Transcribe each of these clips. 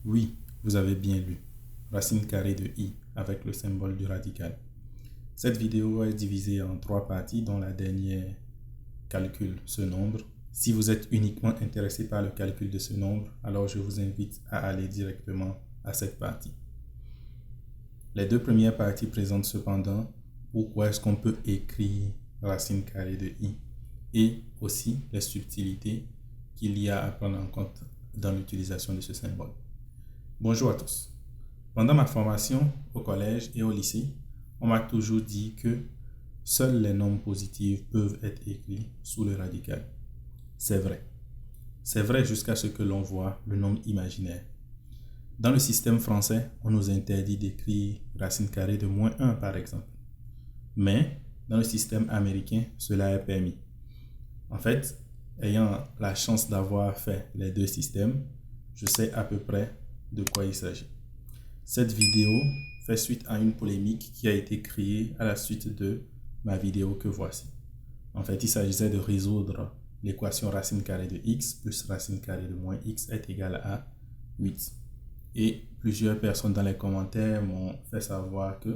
Oui, vous avez bien lu. Racine carrée de i avec le symbole du radical. Cette vidéo est divisée en 3 parties dont la dernière calcule ce nombre. Si vous êtes uniquement intéressé par le calcul de ce nombre, alors je vous invite à aller directement à cette partie. Les 2 premières parties présentent cependant pourquoi est-ce qu'on peut écrire racine carrée de i et aussi les subtilités qu'il y a à prendre en compte dans l'utilisation de ce symbole. Bonjour à tous. Pendant ma formation au collège et au lycée, on m'a toujours dit que seuls les nombres positifs peuvent être écrits sous le radical. C'est vrai. C'est vrai jusqu'à ce que l'on voit le nombre imaginaire. Dans le système français, on nous interdit d'écrire racine carrée de -1 par exemple. Mais dans le système américain, cela est permis. En fait, ayant la chance d'avoir fait les 2 systèmes, je sais à peu près de quoi il s'agit. Cette vidéo fait suite à une polémique qui a été créée à la suite de ma vidéo que voici. En fait, il s'agissait de résoudre l'équation racine carrée de x plus racine carrée de -x est égal à 8. Et plusieurs personnes dans les commentaires m'ont fait savoir que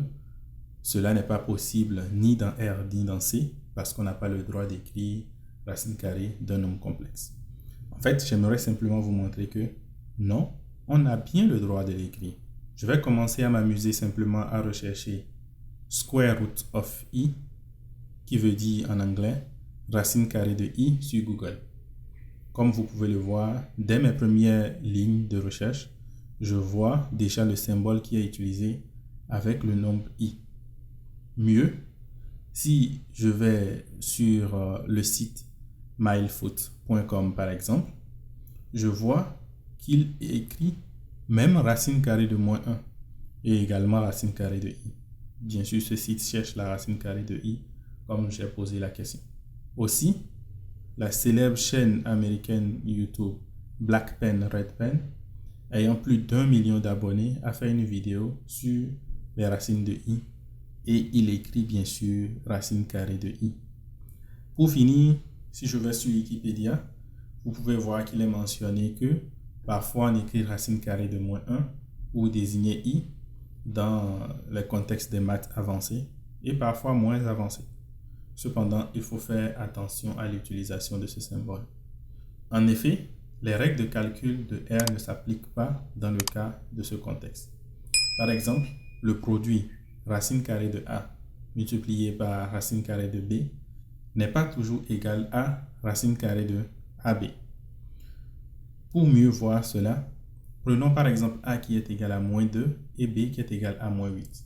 cela n'est pas possible ni dans R ni dans C parce qu'on n'a pas le droit d'écrire racine carrée d'un nombre complexe. En fait, j'aimerais simplement vous montrer que non, on a bien le droit de l'écrire. Je vais commencer à m'amuser simplement à rechercher square root of i, qui veut dire en anglais racine carrée de i sur Google. Comme vous pouvez le voir, dès mes premières lignes de recherche, je vois déjà le symbole qui est utilisé avec le nombre i. Mieux, si je vais sur le site milefoot.com par exemple, je vois qu'il est écrit même racine carrée de -1 et également racine carrée de i. Bien sûr, ce site cherche la racine carrée de i comme j'ai posé la question. Aussi, la célèbre chaîne américaine YouTube Black Pen Red Pen, ayant plus d'1 million d'abonnés, a fait une vidéo sur les racines de i et il écrit bien sûr racine carrée de i. Pour finir, si je vais sur Wikipédia, vous pouvez voir qu'il est mentionné que parfois on écrit racine carrée de -1 pour désigner i dans le contexte des maths avancées et parfois moins avancées. Cependant, il faut faire attention à l'utilisation de ce symbole. En effet, les règles de calcul de R ne s'appliquent pas dans le cas de ce contexte. Par exemple, le produit racine carrée de A multiplié par racine carrée de B n'est pas toujours égal à racine carrée de AB. Pour mieux voir cela, prenons par exemple A qui est égal à -2 et B qui est égal à -8.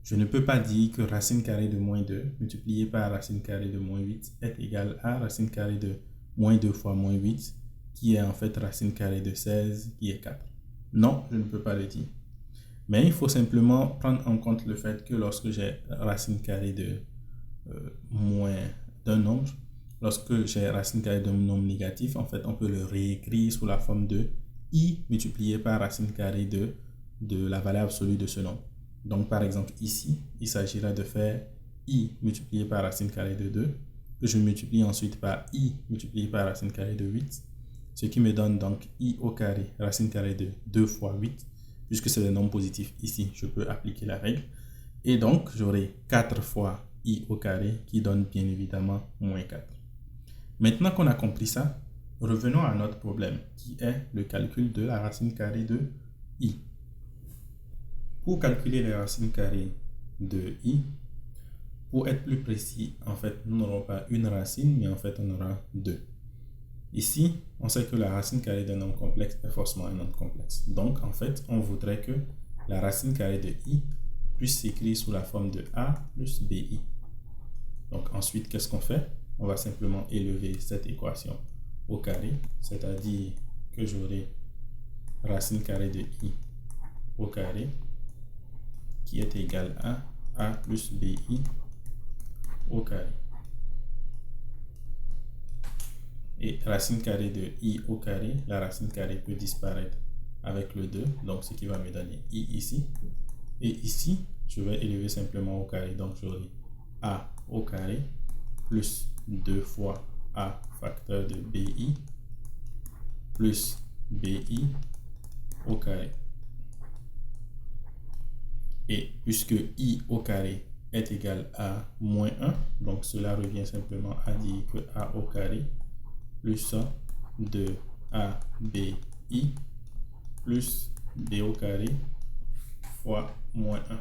Je ne peux pas dire que racine carrée de -2 multiplié par racine carrée de -8 est égal à racine carrée de -2 fois -8 qui est en fait racine carrée de 16 qui est 4. Non, je ne peux pas le dire. Mais il faut simplement prendre en compte le fait que lorsque j'ai racine carrée de moins d'un nombre, lorsque j'ai racine carrée d'un nombre négatif, en fait, on peut le réécrire sous la forme de i multiplié par racine carrée de la valeur absolue de ce nombre. Donc, par exemple, ici, il s'agira de faire i multiplié par racine carrée de 2, que je multiplie ensuite par i multiplié par racine carrée de 8, ce qui me donne donc i au carré, racine carrée de 2 fois 8, puisque c'est des nombres positifs ici, je peux appliquer la règle. Et donc, j'aurai 4 fois i au carré qui donne bien évidemment -4. Maintenant qu'on a compris ça, revenons à notre problème qui est le calcul de la racine carrée de i. Pour calculer les racines carrées de i, pour être plus précis, en fait, nous n'aurons pas une racine, mais en fait, on aura 2. Ici, on sait que la racine carrée d'un nombre complexe est forcément un nombre complexe. Donc, en fait, on voudrait que la racine carrée de i puisse s'écrire sous la forme de a plus bi. Donc, ensuite, qu'est-ce qu'on fait? On va simplement élever cette équation au carré, c'est-à-dire que j'aurai racine carrée de i au carré qui est égal à a plus bi au carré. Et racine carrée de i au carré, la racine carrée peut disparaître avec le 2, donc ce qui va me donner i ici. Et ici, je vais élever simplement au carré, donc j'aurai a au carré plus 2 fois a facteur de bi plus bi au carré. Et puisque I au carré est égal à moins 1, donc cela revient simplement à dire que A au carré plus 2ABI plus B au carré fois moins 1.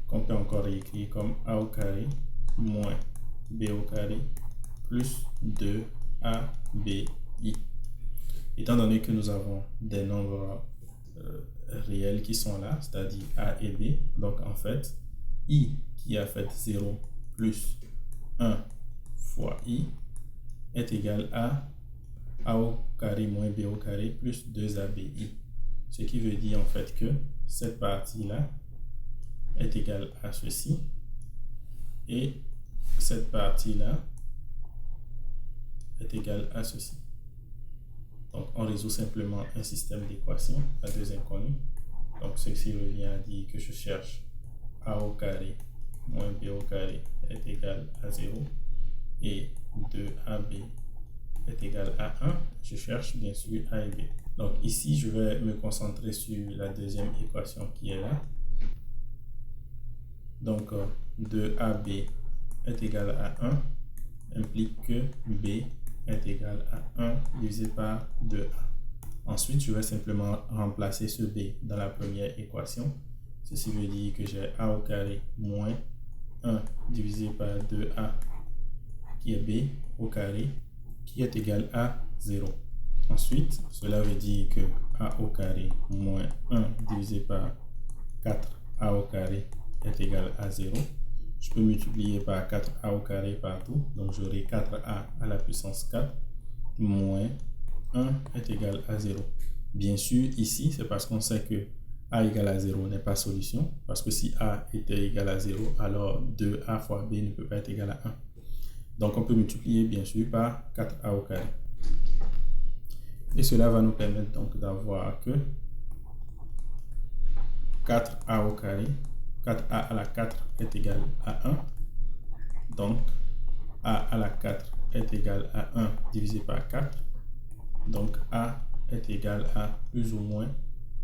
Qu'on peut encore écrire comme A au carré moins B au carré plus 2ABI. Étant donné que nous avons des nombres réels qui sont là, c'est-à-dire A et B, donc en fait, I qui a fait 0 plus 1 fois I est égal à A au carré moins B au carré plus 2ABI. Ce qui veut dire en fait que cette partie-là est égale à ceci et cette partie-là est égale à ceci. Donc, on résout simplement un système d'équations à deux inconnus. Donc, ceci revient à dire que je cherche A au carré moins B au carré est égal à 0 et 2AB est égal à 1. Je cherche bien sûr A et B. Donc, ici, je vais me concentrer sur la deuxième équation qui est là. Donc, 2AB est égal à 1 implique que B est égal à 1 divisé par 2A. Ensuite, je vais simplement remplacer ce B dans la première équation. Ceci veut dire que j'ai A au carré moins 1 divisé par 2A qui est B au carré qui est égal à 0. Ensuite, cela veut dire que A au carré moins 1 divisé par 4A au carré est égal à 0. Je peux multiplier par 4A au carré partout. Donc, j'aurai 4A à la puissance 4 moins 1 est égal à 0. Bien sûr, ici, c'est parce qu'on sait que A égale à 0 n'est pas solution. Parce que si A était égal à 0, alors 2A fois B ne peut pas être égal à 1. Donc, on peut multiplier, bien sûr, par 4A au carré. Et cela va nous permettre donc d'avoir que 4A au carré, 4A à la 4 est égal à 1. Donc, A à la 4 est égal à 1 divisé par 4. Donc, A est égal à plus ou moins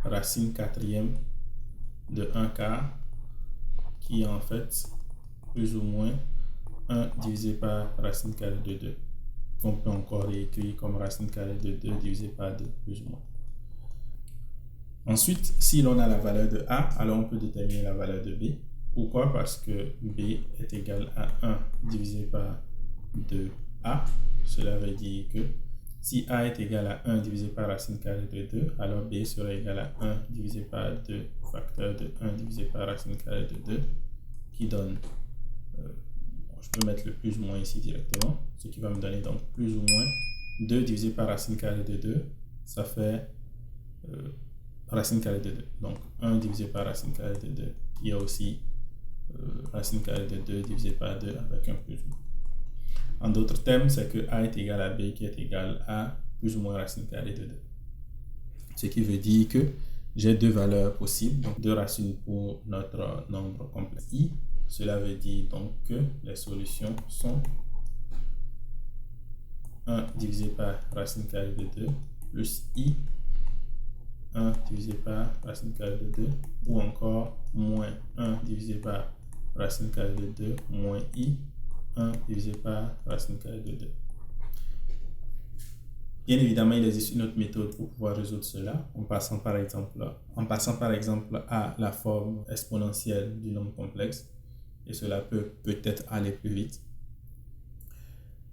racine quatrième de 1 quart, qui est en fait plus ou moins 1 divisé par racine carrée de 2. On peut encore écrire comme racine carrée de 2 divisé par 2, plus ou moins. Ensuite, si l'on a la valeur de A, alors on peut déterminer la valeur de B. Pourquoi? Parce que B est égal à 1 divisé par 2A. Cela veut dire que si A est égal à 1 divisé par racine carrée de 2, alors B serait égal à 1 divisé par 2 facteur de 1 divisé par racine carrée de 2, qui donne, je peux mettre le plus ou moins ici directement, ce qui va me donner donc plus ou moins 2 divisé par racine carrée de 2, ça fait racine carrée de 2. Donc 1 divisé par racine carrée de 2, il y a aussi racine carrée de 2 divisé par 2 avec un plus ou moins. En d'autres termes, c'est que A est égal à B qui est égal à plus ou moins racine carrée de 2. Ce qui veut dire que j'ai deux valeurs possibles, donc deux racines pour notre nombre complexe I. Cela veut dire donc que les solutions sont 1 divisé par racine carrée de 2 plus I 1 divisé par racine carrée de 2 ou encore moins 1 divisé par racine carrée de 2 moins I 1 divisé par racine carrée de 2. Bien évidemment, il existe une autre méthode pour pouvoir résoudre cela en passant par exemple à la forme exponentielle du nombre complexe, et cela peut peut-être aller plus vite.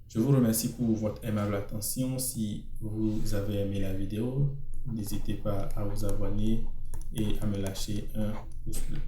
Je vous remercie pour votre aimable attention. Si vous avez aimé la vidéo, n'hésitez pas à vous abonner et à me lâcher un pouce bleu.